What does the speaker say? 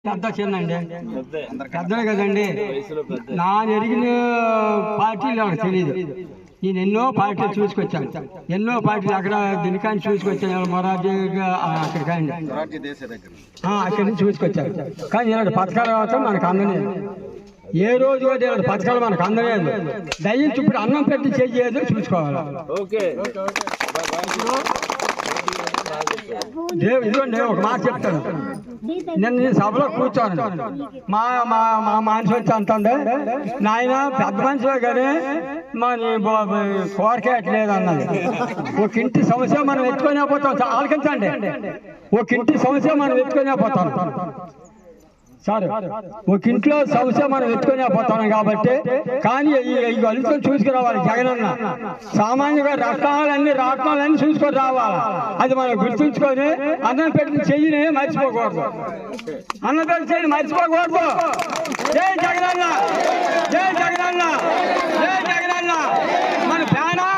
పెద్ద చిన్నండి పెద్దనే కదండి. నా ఎరిగిన పార్టీలు నాకు తెలియదు. నేను ఎన్నో పార్టీలు చూసుకొచ్చాను, ఎన్నో పార్టీలు అక్కడ దీనికాని చూసుకొచ్చాను. మొరార్జీ అక్కడికాండి అక్కడి నుంచి చూసుకొచ్చాను. కానీ ఇలాంటి పథకాలు కావచ్చు మనకు అందలేదు. ఏ రోజు ఇలాంటి పథకాలు మనకు అందలేదు. దయించి ఇప్పుడు అన్నం పెట్టి చెయ్యేదో చూసుకోవాలి. ఇదిగోండి ఒక మాట చెప్తాను. నేను సభలో కూర్చోను, మా మా మా మనిషి వచ్చి అంటుంది, నాయన పెద్ద మనిషిలో కానీ మా కోరికేయట్లేదు అన్నది. ఒక ఇంటి సమస్య మనం ఎత్తుకొని పోతాం. ఆలకించండి, ఒక ఇంటి సమస్య మనం ఎత్తుకొని పోతాం సార్. ఒక ఇంట్లో సమస్య మనం ఎత్తుకొని పోతాం కాబట్టి. కానీ ఈ గలుసుకొని చూసుకురావాలి జగనన్న. సామాన్యంగా రత్నాలన్నీ చూసుకొని రావాలి. అది మనం గుర్తుంచుకొని అన్నం పెట్టిన చెయ్యిని మర్చిపోకూడదు. అన్నం పెట్టిన చెయ్యిని మర్చిపోకూడదు. జై జగనన్న, జై జగనన్న, జై జగనన్న. మన ఫ్యానా